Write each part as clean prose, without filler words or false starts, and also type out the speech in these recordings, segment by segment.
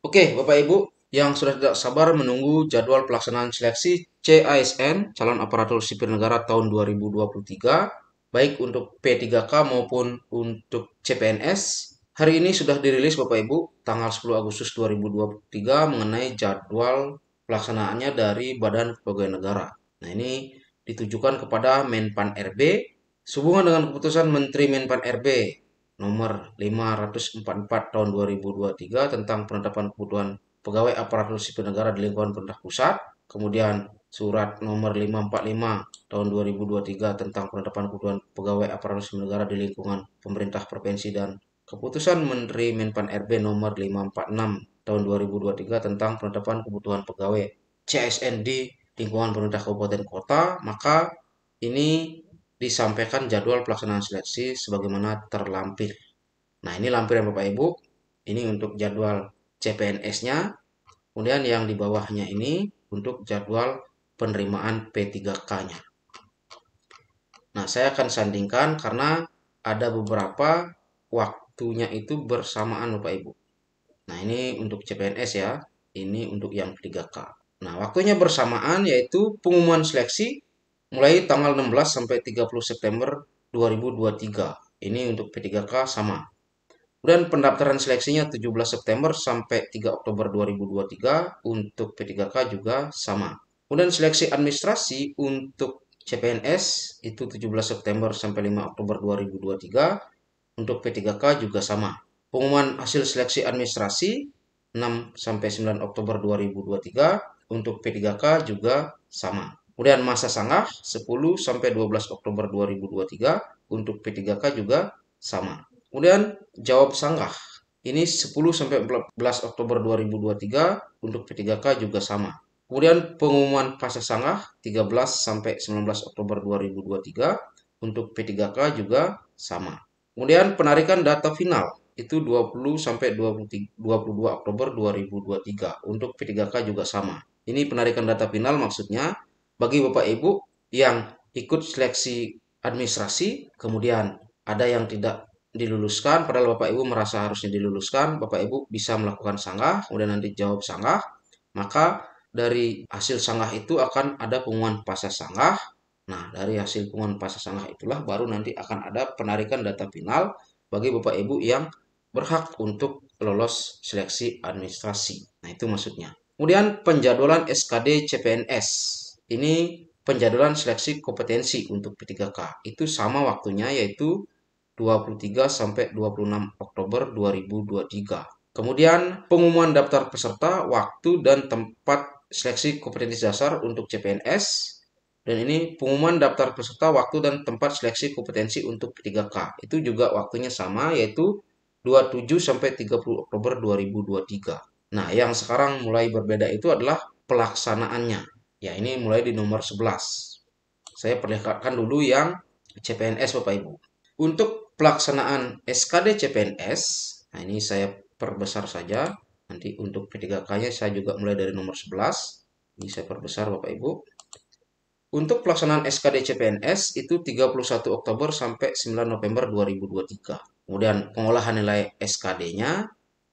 Oke, Bapak Ibu yang sudah tidak sabar menunggu jadwal pelaksanaan seleksi CASN (Calon Aparatur Sipil Negara) tahun 2023, baik untuk P3K maupun untuk CPNS. Hari ini sudah dirilis Bapak Ibu tanggal 10 Agustus 2023 mengenai jadwal pelaksanaannya dari Badan Kepegawaian Negara. Nah, ini ditujukan kepada Menpan RB sehubungan dengan keputusan Menteri Menpan RB nomor 544 tahun 2023 tentang penetapan kebutuhan pegawai aparatur sipil negara di lingkungan pemerintah pusat, kemudian surat nomor 545 tahun 2023 tentang penetapan kebutuhan pegawai aparatur sipil negara di lingkungan pemerintah provinsi, dan keputusan Menteri Menpan RB nomor 546 tahun 2023 tentang penetapan kebutuhan pegawai CSN di lingkungan pemerintah kabupaten kota. Maka ini disampaikan jadwal pelaksanaan seleksi sebagaimana terlampir. Nah, ini lampiran Bapak Ibu. Ini untuk jadwal CPNS-nya. Kemudian yang di bawahnya ini untuk jadwal penerimaan P3K-nya. Nah, saya akan sandingkan karena ada beberapa waktunya itu bersamaan Bapak Ibu. Nah, ini untuk CPNS ya. Ini untuk yang P3K. Nah, waktunya bersamaan yaitu pengumuman seleksi mulai tanggal 16 sampai 30 September 2023. Ini untuk P3K sama. Kemudian pendaftaran seleksinya 17 September sampai 3 Oktober 2023 untuk P3K juga sama. Kemudian seleksi administrasi untuk CPNS itu 17 September sampai 5 Oktober 2023, untuk P3K juga sama. Pengumuman hasil seleksi administrasi 6 sampai 9 Oktober 2023, untuk P3K juga sama. Kemudian masa sanggah 10 sampai 12 Oktober 2023, untuk P3K juga sama. Kemudian jawab sanggah ini 10 sampai 14 Oktober 2023, untuk P3K juga sama. Kemudian pengumuman pasca sanggah 13 sampai 19 Oktober 2023, untuk P3K juga sama. Kemudian penarikan data final itu 20 sampai 22 Oktober 2023, untuk P3K juga sama. Ini penarikan data final maksudnya bagi Bapak Ibu yang ikut seleksi administrasi, kemudian ada yang tidak diluluskan, padahal Bapak Ibu merasa harusnya diluluskan, Bapak Ibu bisa melakukan sanggah, kemudian nanti jawab sanggah, maka dari hasil sanggah itu akan ada pengumuman pasca sanggah. Nah, dari hasil pengumuman pasca sanggah itulah baru nanti akan ada penarikan data final bagi Bapak Ibu yang berhak untuk lolos seleksi administrasi. Nah, itu maksudnya. Kemudian penjadwalan SKD CPNS. Ini penjadwalan seleksi kompetensi untuk P3K. Itu sama waktunya yaitu 23 sampai 26 Oktober 2023. Kemudian pengumuman daftar peserta, waktu dan tempat seleksi kompetensi dasar untuk CPNS. Dan ini pengumuman daftar peserta, waktu dan tempat seleksi kompetensi untuk P3K. Itu juga waktunya sama yaitu 27 sampai 30 Oktober 2023. Nah, yang sekarang mulai berbeda itu adalah pelaksanaannya. Ya, ini mulai di nomor 11. Saya perlihatkan dulu yang CPNS Bapak Ibu. Untuk pelaksanaan SKD CPNS, nah ini saya perbesar saja. Nanti untuk P3K-nya saya juga mulai dari nomor 11. Ini saya perbesar Bapak Ibu. Untuk pelaksanaan SKD CPNS itu 31 Oktober sampai 9 November 2023. Kemudian pengolahan nilai SKD-nya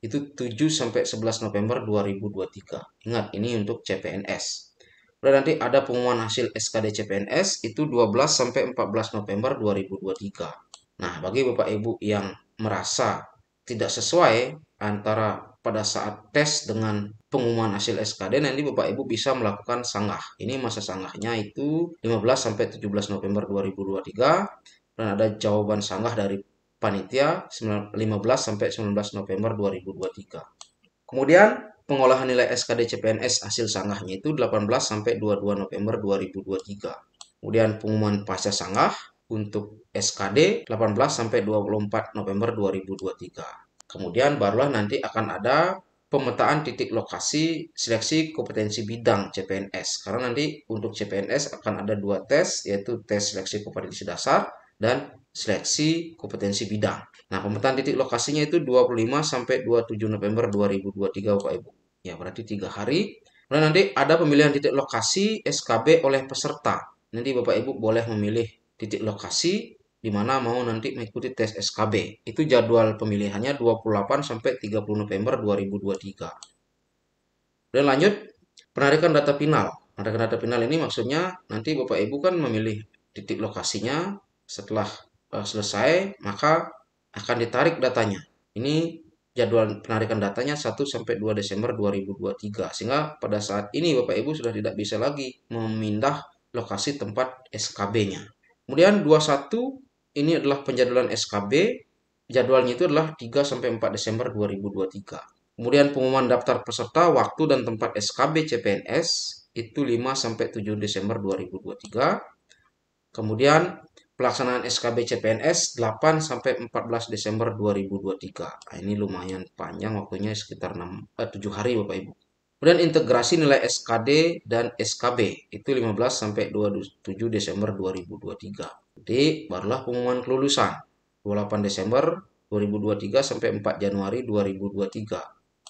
itu 7 sampai 11 November 2023. Ingat, ini untuk CPNS. Kemudian nanti ada pengumuman hasil SKD CPNS itu 12 sampai 14 November 2023. Nah, bagi Bapak Ibu yang merasa tidak sesuai antara pada saat tes dengan pengumuman hasil SKD, nanti Bapak Ibu bisa melakukan sanggah. Ini masa sanggahnya itu 15 sampai 17 November 2023, dan ada jawaban sanggah dari panitia 15 sampai 19 November 2023. Kemudian pengolahan nilai SKD CPNS hasil sanggahnya itu 18 sampai 22 November 2023. Kemudian pengumuman pasca sanggah untuk SKD 18 sampai 24 November 2023. Kemudian barulah nanti akan ada pemetaan titik lokasi seleksi kompetensi bidang CPNS. Karena nanti untuk CPNS akan ada dua tes, yaitu tes seleksi kompetensi dasar dan seleksi kompetensi bidang. Nah, pemetaan titik lokasinya itu 25 sampai 27 November 2023 Bapak Ibu. Ya, berarti 3 hari. Kemudian nanti ada pemilihan titik lokasi SKB oleh peserta. Nanti Bapak Ibu boleh memilih titik lokasi di mana mau nanti mengikuti tes SKB. Itu jadwal pemilihannya 28 sampai 30 November 2023. Dan lanjut, penarikan data final. Penarikan data final ini maksudnya nanti Bapak Ibu kan memilih titik lokasinya, setelah selesai maka akan ditarik datanya. Ini jadwal penarikan datanya 1 sampai 2 Desember 2023. Sehingga pada saat ini Bapak Ibu sudah tidak bisa lagi memindah lokasi tempat SKB-nya. Kemudian 21 ini adalah penjadwalan SKB. Jadwalnya itu adalah 3 sampai 4 Desember 2023. Kemudian pengumuman daftar peserta, waktu dan tempat SKB CPNS itu 5 sampai 7 Desember 2023. Kemudian pelaksanaan SKB CPNS 8 sampai 14 Desember 2023. Nah, ini lumayan panjang waktunya, sekitar 7 hari Bapak Ibu. Kemudian integrasi nilai SKD dan SKB itu 15 sampai 27 Desember 2023. Jadi barulah pengumuman kelulusan 28 Desember 2023 sampai 4 Januari 2023.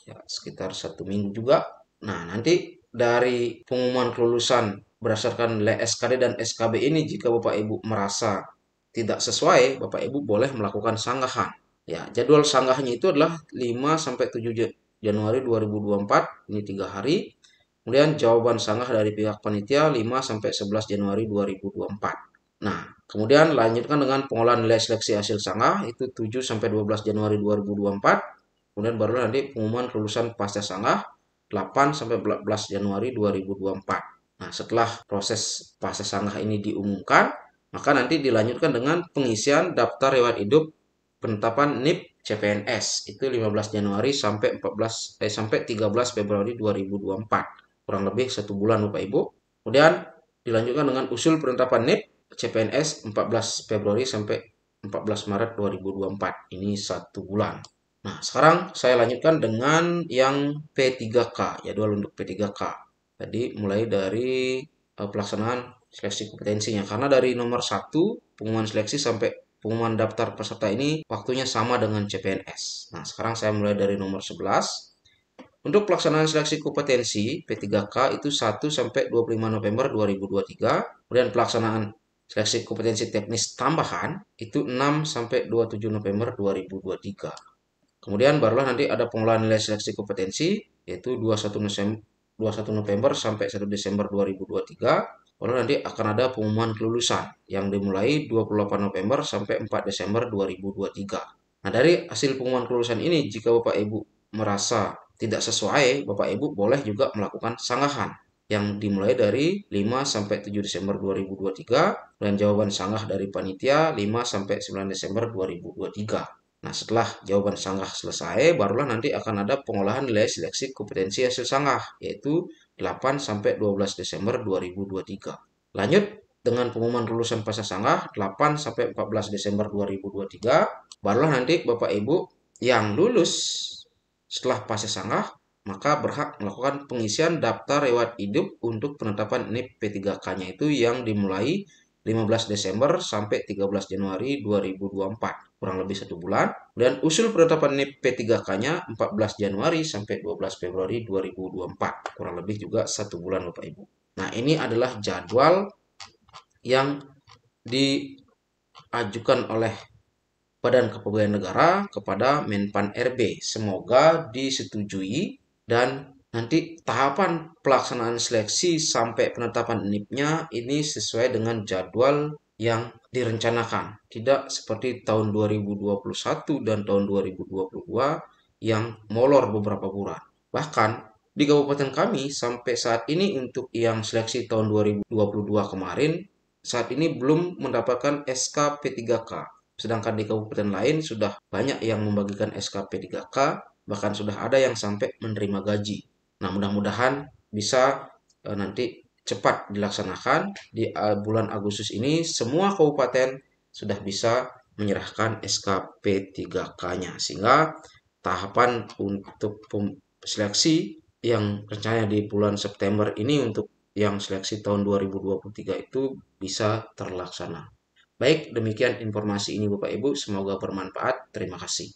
Ya, sekitar 1 minggu juga. Nah, nanti dari pengumuman kelulusan berdasarkan nilai SKD dan SKB ini, jika Bapak Ibu merasa tidak sesuai, Bapak Ibu boleh melakukan sanggahan. Ya, jadwal sanggahnya itu adalah 5 sampai 7 Januari 2024, ini 3 hari. Kemudian jawaban sanggah dari pihak panitia 5 sampai 11 Januari 2024. Nah, kemudian lanjutkan dengan pengolahan nilai seleksi hasil sanggah itu 7 sampai 12 Januari 2024. Kemudian baru nanti pengumuman kelulusan pasca sanggah 8 sampai 14 Januari 2024. Nah, setelah proses pasca sanggah ini diumumkan, maka nanti dilanjutkan dengan pengisian daftar riwayat hidup penetapan NIP CPNS itu 15 Januari sampai 13 Februari 2024. Kurang lebih 1 bulan Bapak Ibu. Kemudian dilanjutkan dengan usul penetapan NIP CPNS 14 Februari sampai 14 Maret 2024. Ini 1 bulan. Nah, sekarang saya lanjutkan dengan yang P3K, jadwal untuk P3K. Jadi mulai dari pelaksanaan seleksi kompetensinya. Karena dari nomor 1, pengumuman seleksi sampai pengumuman daftar peserta ini waktunya sama dengan CPNS. Nah, sekarang saya mulai dari nomor 11. Untuk pelaksanaan seleksi kompetensi P3K itu 1 sampai 25 November 2023. Kemudian pelaksanaan seleksi kompetensi teknis tambahan itu 6 sampai 27 November 2023. Kemudian barulah nanti ada pengolahan nilai seleksi kompetensi yaitu 21 November sampai 1 Desember 2023. Lalu nanti akan ada pengumuman kelulusan yang dimulai 28 November sampai 4 Desember 2023. Nah, dari hasil pengumuman kelulusan ini, jika Bapak Ibu merasa tidak sesuai, Bapak Ibu boleh juga melakukan sanggahan yang dimulai dari 5 sampai 7 Desember 2023 dan jawaban sanggah dari panitia 5 sampai 9 Desember 2023. Nah, setelah jawaban sanggah selesai, barulah nanti akan ada pengolahan nilai seleksi kompetensi hasil sanggah, yaitu 8 sampai 12 Desember 2023. Lanjut dengan pengumuman kelulusan pasca sanggah 8 sampai 14 Desember 2023, barulah nanti Bapak Ibu yang lulus setelah pasca sanggah maka berhak melakukan pengisian daftar riwayat hidup untuk penetapan NIP P3K-nya itu yang dimulai 15 Desember sampai 13 Januari 2024, kurang lebih 1 bulan. Dan usul penetapan NIP P3K-nya 14 Januari sampai 12 Februari 2024, kurang lebih juga 1 bulan Bapak Ibu. Nah, ini adalah jadwal yang diajukan oleh Badan Kepegawaian Negara kepada Menpan RB. Semoga disetujui dan nanti tahapan pelaksanaan seleksi sampai penetapan NIP-nya ini sesuai dengan jadwal yang direncanakan. Tidak seperti tahun 2021 dan tahun 2022 yang molor beberapa bulan. Bahkan di kabupaten kami sampai saat ini untuk yang seleksi tahun 2022 kemarin, saat ini belum mendapatkan SK P3K. Sedangkan di kabupaten lain sudah banyak yang membagikan SK P3K, bahkan sudah ada yang sampai menerima gaji. Nah, mudah-mudahan bisa nanti cepat dilaksanakan di bulan Agustus ini. Semua kabupaten sudah bisa menyerahkan SK P3K-nya, sehingga tahapan untuk seleksi yang rencananya di bulan September ini untuk yang seleksi tahun 2023 itu bisa terlaksana. Baik, demikian informasi ini Bapak Ibu, semoga bermanfaat. Terima kasih.